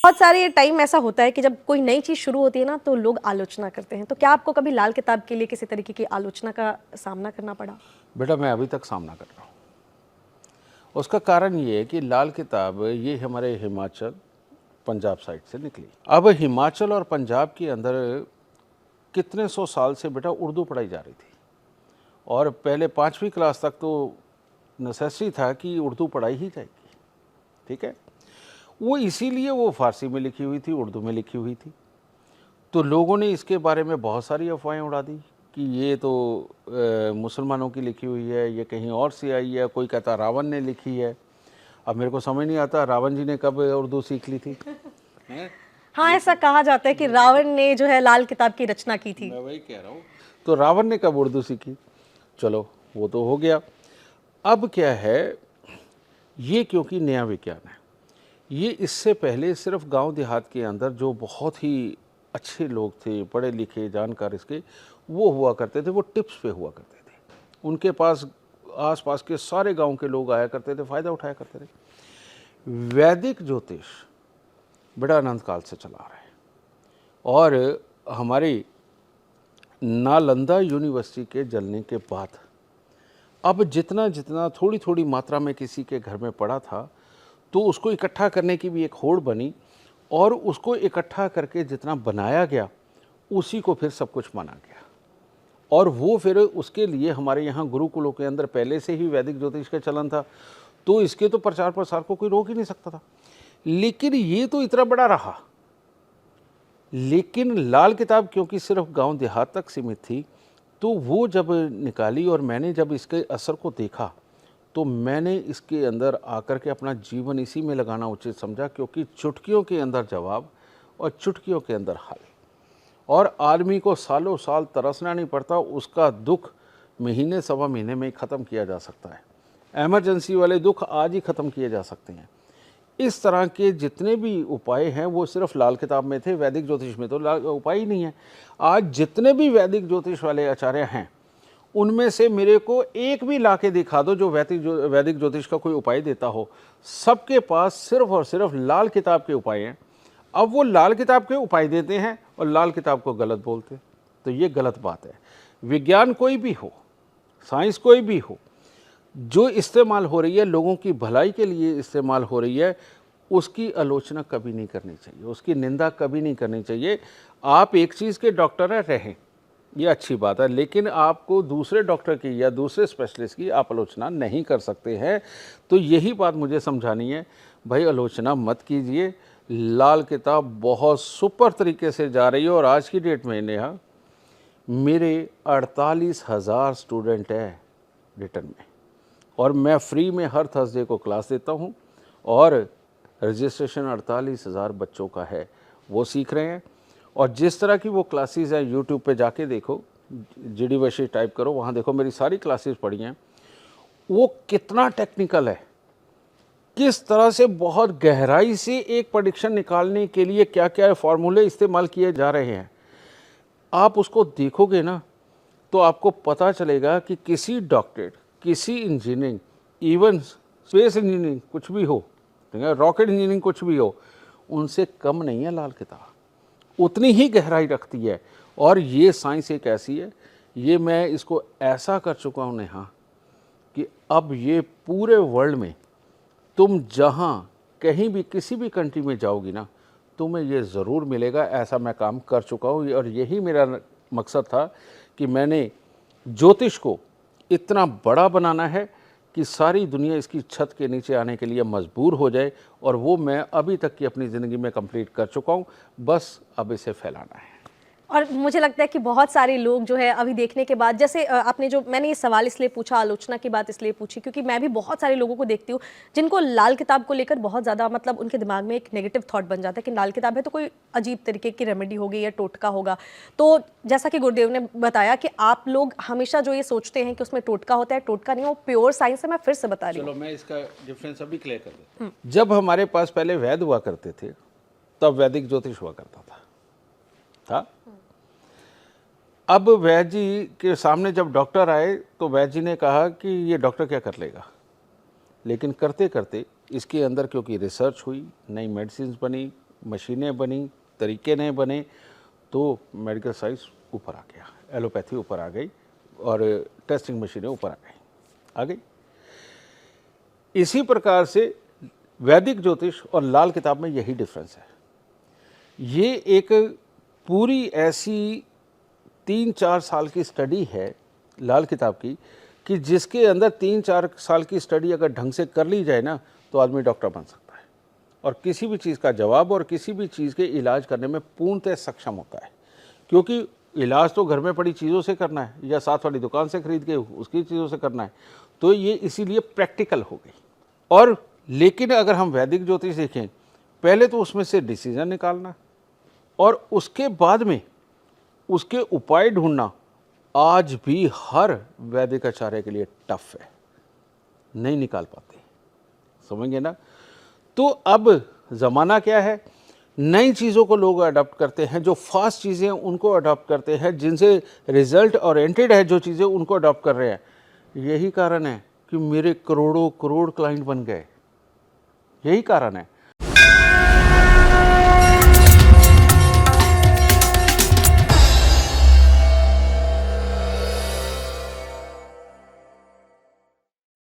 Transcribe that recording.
बहुत सारे टाइम ऐसा होता है कि जब कोई नई चीज़ शुरू होती है ना तो लोग आलोचना करते हैं। तो क्या आपको कभी लाल किताब के लिए किसी तरीके की आलोचना का सामना करना पड़ा? बेटा मैं अभी तक सामना कर रहा हूँ। उसका कारण ये है कि लाल किताब ये हमारे हिमाचल पंजाब साइड से निकली। अब हिमाचल और पंजाब के अंदर कितने सौ साल से बेटा उर्दू पढ़ाई जा रही थी और पहले 5वीं क्लास तक तो नेसेसरी था कि उर्दू पढ़ाई ही जाएगी। ठीक है, वो इसीलिए वो फारसी में लिखी हुई थी, उर्दू में लिखी हुई थी। तो लोगों ने इसके बारे में बहुत सारी अफवाहें उड़ा दी कि ये तो मुसलमानों की लिखी हुई है, ये कहीं और से आई है। कोई कहता रावण ने लिखी है। अब मेरे को समझ नहीं आता रावण जी ने कब उर्दू सीख ली थी। हाँ, ऐसा कहा जाता है कि रावण ने जो है लाल किताब की रचना की थी। मैं वही कह रहा हूँ, तो रावण ने कब उर्दू सीखी। चलो वो तो हो गया। अब क्या है, ये क्योंकि नया विज्ञान है, ये इससे पहले सिर्फ गांव देहात के अंदर जो बहुत ही अच्छे लोग थे, पढ़े लिखे जानकार इसके, वो हुआ करते थे, वो टिप्स पे हुआ करते थे। उनके पास आसपास के सारे गांव के लोग आया करते थे, फ़ायदा उठाया करते थे। वैदिक ज्योतिष बड़ा अनंत काल से चला आ रहा है और हमारी नालंदा यूनिवर्सिटी के जलने के बाद अब जितना जितना थोड़ी थोड़ी मात्रा में किसी के घर में पड़ा था तो उसको इकट्ठा करने की भी एक होड़ बनी और उसको इकट्ठा करके जितना बनाया गया उसी को फिर सब कुछ माना गया। और वो फिर उसके लिए हमारे यहाँ गुरुकुलों के अंदर पहले से ही वैदिक ज्योतिष का चलन था, तो इसके तो प्रचार प्रसार को कोई रोक ही नहीं सकता था। लेकिन ये तो इतना बड़ा रहा। लेकिन लाल किताब क्योंकि सिर्फ गांव देहात तक सीमित थी, तो वो जब निकाली और मैंने जब इसके असर को देखा तो मैंने इसके अंदर आकर के अपना जीवन इसी में लगाना उचित समझा, क्योंकि चुटकियों के अंदर जवाब और चुटकियों के अंदर हल। और आदमी को सालों साल तरसना नहीं पड़ता, उसका दुख महीने सवा महीने में ही ख़त्म किया जा सकता है। एमरजेंसी वाले दुख आज ही ख़त्म किए जा सकते हैं। इस तरह के जितने भी उपाय हैं वो सिर्फ लाल किताब में थे, वैदिक ज्योतिष में तो उपाय ही नहीं है। आज जितने भी वैदिक ज्योतिष वाले आचार्य हैं उनमें से मेरे को एक भी ला के दिखा दो जो वैदिक ज्योतिष का कोई उपाय देता हो। सबके पास सिर्फ और सिर्फ लाल किताब के उपाय हैं। अब वो लाल किताब के उपाय देते हैं और लाल किताब को गलत बोलते हैं, तो ये गलत बात है। विज्ञान कोई भी हो, साइंस कोई भी हो, जो इस्तेमाल हो रही है लोगों की भलाई के लिए इस्तेमाल हो रही है, उसकी आलोचना कभी नहीं करनी चाहिए, उसकी निंदा कभी नहीं करनी चाहिए। आप एक चीज़ के डॉक्टर रहें, ये अच्छी बात है, लेकिन आपको दूसरे डॉक्टर की या दूसरे स्पेशलिस्ट की आप आलोचना नहीं कर सकते हैं। तो यही बात मुझे समझानी है, भाई आलोचना मत कीजिए। लाल किताब बहुत सुपर तरीके से जा रही है और आज की डेट में नेहा मेरे 48,000 स्टूडेंट हैं रिटर्न में, और मैं फ्री में हर थर्सडे को क्लास देता हूँ और रजिस्ट्रेशन 48,000 बच्चों का है, वो सीख रहे हैं। और जिस तरह की वो क्लासेस हैं यूट्यूब पे जाके देखो, जीडी वैशी टाइप करो, वहाँ देखो मेरी सारी क्लासेस पढ़ी हैं। वो कितना टेक्निकल है, किस तरह से बहुत गहराई से एक प्रेडिक्शन निकालने के लिए क्या क्या फार्मूले इस्तेमाल किए जा रहे हैं। आप उसको देखोगे ना तो आपको पता चलेगा कि किसी डॉक्टरेट, किसी इंजीनियरिंग, इवन स्पेस इंजीनियरिंग कुछ भी हो, रॉकेट इंजीनियरिंग कुछ भी हो, उनसे कम नहीं है लाल किताब, उतनी ही गहराई रखती है। और ये साइंस एक ऐसी है, ये मैं इसको ऐसा कर चुका हूँ नेहा कि अब ये पूरे वर्ल्ड में तुम जहाँ कहीं भी किसी भी कंट्री में जाओगी ना, तुम्हें ये ज़रूर मिलेगा। ऐसा मैं काम कर चुका हूँ और यही मेरा मकसद था कि मैंने ज्योतिष को इतना बड़ा बनाना है कि सारी दुनिया इसकी छत के नीचे आने के लिए मजबूर हो जाए, और वो मैं अभी तक की अपनी ज़िंदगी में कंप्लीट कर चुका हूँ। बस अब इसे फैलाना है। और मुझे लगता है कि बहुत सारे लोग जो है अभी देखने के बाद, जैसे आपने जो, मैंने ये सवाल इसलिए पूछा, आलोचना की बात इसलिए पूछी क्योंकि मैं भी बहुत सारे लोगों को देखती हूँ जिनको लाल किताब को लेकर बहुत ज़्यादा, मतलब उनके दिमाग में एक नेगेटिव थॉट बन जाता है कि लाल किताब है तो कोई अजीब तरीके की रेमेडी होगी या टोटका होगा। तो जैसा कि गुरुदेव ने बताया कि आप लोग हमेशा जो ये सोचते हैं कि उसमें टोटका होता है, टोटका नहीं, वो प्योर साइंस है। मैं फिर से बता रही हूँ। चलो मैं इसका डिफरेंस अभी क्लियर कर देता हूँ। जब हमारे पास पहले वैद्य हुआ करते थे तब वैदिक ज्योतिष हुआ करता था। अब वैद्य जी के सामने जब डॉक्टर आए तो वैद्य जी ने कहा कि ये डॉक्टर क्या कर लेगा, लेकिन करते करते इसके अंदर क्योंकि रिसर्च हुई, नई मेडिसिन बनी, मशीनें बनी, तरीके नए बने, तो मेडिकल साइंस ऊपर आ गया, एलोपैथी ऊपर आ गई और टेस्टिंग मशीनें ऊपर आ गई। इसी प्रकार से वैदिक ज्योतिष और लाल किताब में यही डिफरेंस है। ये एक पूरी ऐसी 3-4 साल की स्टडी है लाल किताब की, कि जिसके अंदर 3-4 साल की स्टडी अगर ढंग से कर ली जाए ना, तो आदमी डॉक्टर बन सकता है और किसी भी चीज़ का जवाब और किसी भी चीज़ के इलाज करने में पूर्णतः सक्षम होता है। क्योंकि इलाज तो घर में पड़ी चीज़ों से करना है या साथ वाली दुकान से खरीद के उसकी चीज़ों से करना है, तो ये इसीलिए प्रैक्टिकल हो गई। और लेकिन अगर हम वैदिक ज्योतिष देखें, पहले तो उसमें से डिसीजन निकालना और उसके बाद में उसके उपाय ढूंढना आज भी हर वैदिक आचार्य के लिए टफ है, नहीं निकाल पाते, समझेंगे ना। तो अब ज़माना क्या है, नई चीज़ों को लोग अडॉप्ट करते हैं, जो फास्ट चीज़ें उनको अडॉप्ट करते हैं, जिनसे रिजल्ट ओरिएंटेड है जो चीज़ें उनको अडॉप्ट कर रहे हैं। यही कारण है कि मेरे करोड़ों करोड़ क्लाइंट बन गए, यही कारण है।